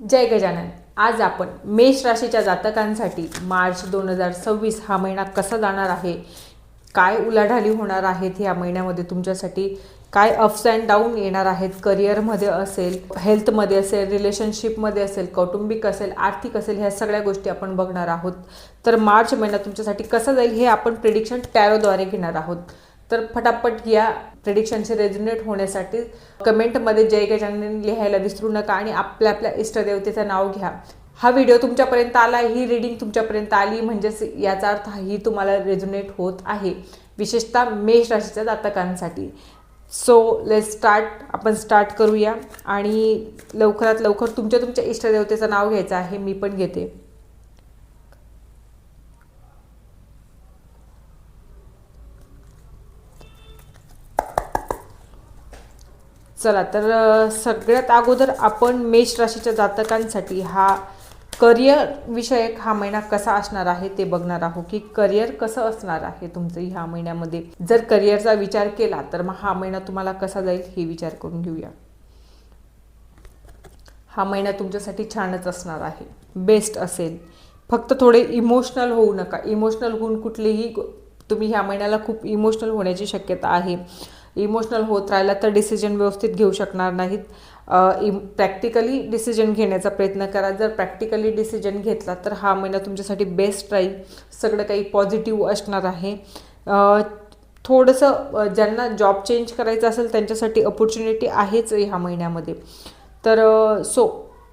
जय गजानन। आज आपण मेष राशीच्या जातकांसाठी मार्च 2026 हा महिना कसा जाणार आहे, काय उलाढाली होणार आहेत या महिन्यामध्ये, तुमच्यासाठी काय अप्स अँड डाऊन येणार आहेत, करिअरमध्ये असेल, हेल्थमध्ये असेल, रिलेशनशिपमध्ये असेल, कौटुंबिक असेल, आर्थिक असेल, ह्या सगळ्या गोष्टी आपण बघणार आहोत। तर मार्च महिना तुमच्यासाठी कसा जाईल हे आपण प्रेडिक्शन टॅरोद्वारे घेणार आहोत। तर फटाफट या प्रेडिक्शनचे रेझोनेट होण्यासाठी कमेंटमध्ये जय गजानन लिहायला विसरू नका आणि आपल्या आपल्या इष्टदेवतेचं नाव घ्या। हा व्हिडिओ तुमच्यापर्यंत आला, ही रीडिंग तुमच्यापर्यंत आली म्हणजेच याचा अर्थ ही तुम्हाला रेझोनेट होत आहे, विशेषतः मेष राशीच्या जातकांसाठी। So let's start. आपण स्टार्ट करूया आणि लवकरात लवकर तुमच्या इष्टदेवतेचं नाव घ्यायचं आहे, मी पण घेते। चला तर सगळ्यात अगोदर आपण मेष राशीच्या जातकांसाठी हा करिअर विषयक हा महिना कसा असणार आहे ते बघणार आहोत की करिअर कसं असणार आहे तुमचं ह्या महिन्यामध्ये। जर करिअरचा विचार केला तर मग हा महिना तुम्हाला कसा जाईल हे विचार करून घेऊया। हा महिना तुमच्यासाठी छानच असणार आहे, बेस्ट असेल। फक्त थोडे इमोशनल होऊ नका। इमोशनल होऊन कुठलीही तुम्ही ह्या महिन्याला खूप इमोशनल होण्याची शक्यता आहे। इमोशनल होत राहिला तर डिसिजन व्यवस्थित घेऊ शकणार नाहीत। प्रॅक्टिकली डिसिजन घेण्याचा प्रयत्न करा। जर प्रॅक्टिकली डिसिजन घेतला तर हा महिना तुमच्यासाठी बेस्ट राहील। सगळं काही पॉझिटिव्ह असणार आहे। थोडंसं ज्यांना जॉब चेंज करायचं असेल त्यांच्यासाठी अपॉर्च्युनिटी आहेच ह्या महिन्यामध्ये। तर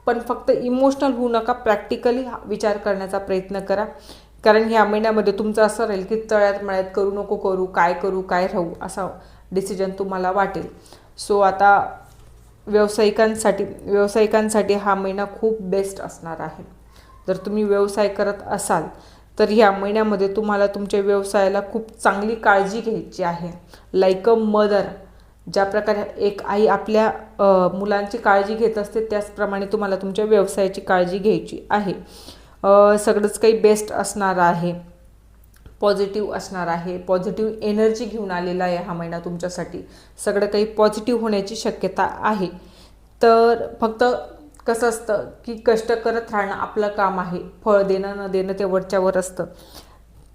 पण फक्त इमोशनल होऊ नका, प्रॅक्टिकली विचार करण्याचा प्रयत्न करा। कारण ह्या महिन्यामध्ये तुमचं असं राहील की तळ्यात मळ्यात करू नको करू, काय राहू असा डिसिजन तुम्हाला वाटेल। सो आता व्यावसायिकांसाठी हा महिना खूप बेस्ट असणार आहे। जर तुम्ही व्यवसाय करत असाल तर ह्या महिन्यामध्ये तुम्हाला तुमच्या व्यवसायाला खूप चांगली काळजी घ्यायची आहे। लाईक अ मदर, ज्या प्रकारे एक आई आपल्या मुलांची काळजी घेत असते त्याचप्रमाणे तुम्हाला तुमच्या व्यवसायाची काळजी घ्यायची आहे। सगळंच काही बेस्ट असणार आहे, पॉझिटिव्ह असणार आहे। पॉझिटिव्ह एनर्जी घेऊन आलेला आहे हा महिना तुमच्यासाठी। सगळं काही पॉझिटिव्ह होण्याची शक्यता आहे। तर फक्त कसं असतं की कष्ट करत राहणं आपलं काम आहे, फळ देणं न देणं ते वरच्यावर असतं।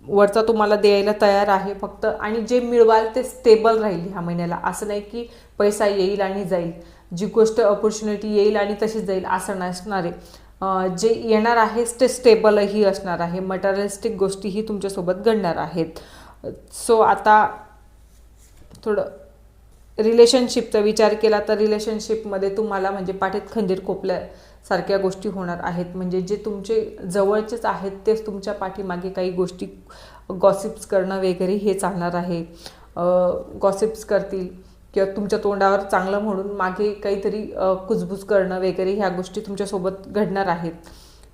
वरचा तुम्हाला द्यायला तयार आहे फक्त, आणि जे मिळवाल ते स्टेबल राहील ह्या महिन्याला। असं नाही की पैसा येईल आणि जाईल, जी गोष्ट अपॉर्च्युनिटी येईल आणि तशीच जाईल असं नसणार आहे। जे येणार आहे ते स्टेबलही असणार आहे। मटेरियलिस्टिक गोष्टीही तुमच्यासोबत घडणार आहेत। सो आता थोडं रिलेशनशिपचा विचार केला तर रिलेशनशिपमध्ये तुम्हाला म्हणजे पाठीत खंजीर खोपल्यासारख्या गोष्टी होणार आहेत। म्हणजे जे तुमचे जवळचेच आहेत तेच तुमच्या पाठीमागे काही गोष्टी गॉसिप्स करणं वगैरे हे चालणार आहे। गॉसिप्स करतील किंवा तुमच्या तोंडावर चांगलं म्हणून मागे काहीतरी कुजबुज करणं वगैरे ह्या गोष्टी तुमच्यासोबत घडणार आहेत।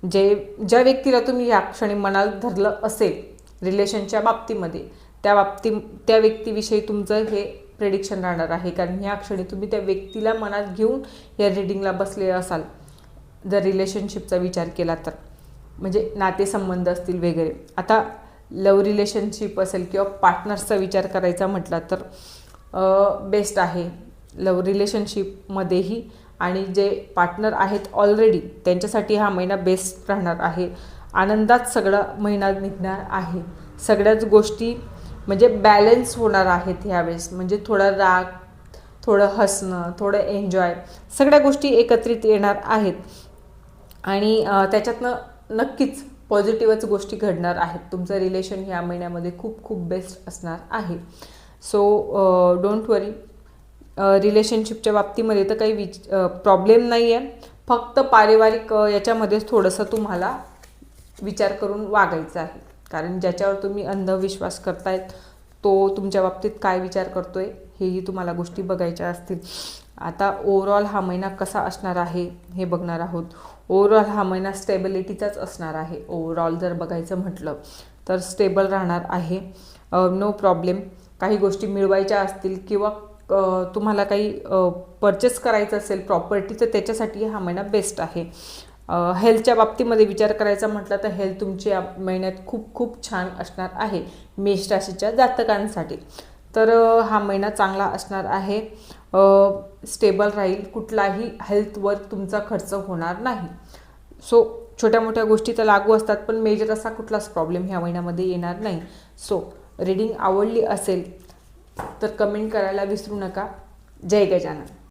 ज्या व्यक्तीला तुम्ही या क्षणी मनाला धरलं असेल रिलेशनच्या बाबतीमध्ये, त्या व्यक्तीविषयी तुमचं हे प्रेडिक्शन राहणार आहे। कारण ह्या क्षणी तुम्ही त्या व्यक्तीला मनात घेऊन या रीडिंगला बसले असाल जर रिलेशनशिपचा विचार केला तर, म्हणजे नातेसंबंध असतील वगैरे। आता लव्ह रिलेशनशिप असेल किंवा पार्टनर्सचा विचार करायचा म्हटला तर बेस्ट आहे लव्ह रिलेशनशिपमध्येही। आणि जे पार्टनर आहेत ऑलरेडी त्यांच्यासाठी हा महिना बेस्ट राहणार आहे। आनंदात सगळा महिना निघणार आहे। सगळ्याच गोष्टी म्हणजे बॅलन्स होणार आहेत ह्यावेळेस। म्हणजे थोडा राग, थोडं हसणं, थोडं एन्जॉय, सगळ्या गोष्टी एकत्रित येणार आहेत। आणि त्याच्यातनं नक्कीच पॉझिटिव्हच गोष्टी घडणार आहेत। तुमचं रिलेशन ह्या महिन्यामध्ये खूप खूप बेस्ट असणार आहे। सो डोंट वरी, रिलेशनशिपच्या बाबतीमध्ये तर काही प्रॉब्लेम नाही आहे। फक्त पारिवारिक याच्यामध्येच थोडंसं तुम्हाला विचार करून वागायचं आहे। कारण ज्याच्यावर तुम्ही अंधविश्वास करतायत तो तुमच्या बाबतीत काय विचार करतोय हेही तुम्हाला गोष्टी बघायच्या असतील। आता ओव्हरऑल हा महिना कसा असणार आहे हे बघणार आहोत। ओव्हरऑल हा महिना स्टेबिलिटीचाच असणार आहे। ओव्हरऑल जर बघायचं म्हटलं तर स्टेबल राहणार आहे, नो प्रॉब्लेम। काही गोष्टी मिळवायच्या असतील किंवा तुम्हाला काही परचेस करायचं असेल प्रॉपर्टी तर त्याच्यासाठी हा महिना बेस्ट आहे। हेल्थच्या बाबतीमध्ये विचार करायचा म्हटलं तर हेल्थ तुमची या महिन्यात खूप खूप छान असणार आहे मेष राशीच्या जातकांसाठी। तर हा महिना चांगला असणार आहे। स्टेबल राहील, कुठलाही हेल्थवर तुमचा खर्च होणार नाही. सो छोट्या मोठ्या गोष्टी तर लागू असतात, पण मेजर असा कुठलाच प्रॉब्लेम ह्या महिन्यामध्ये येणार नाही. सो रीडिंग आवडली असेल तर कमेंट करायला विसरू नका. जय गजानन.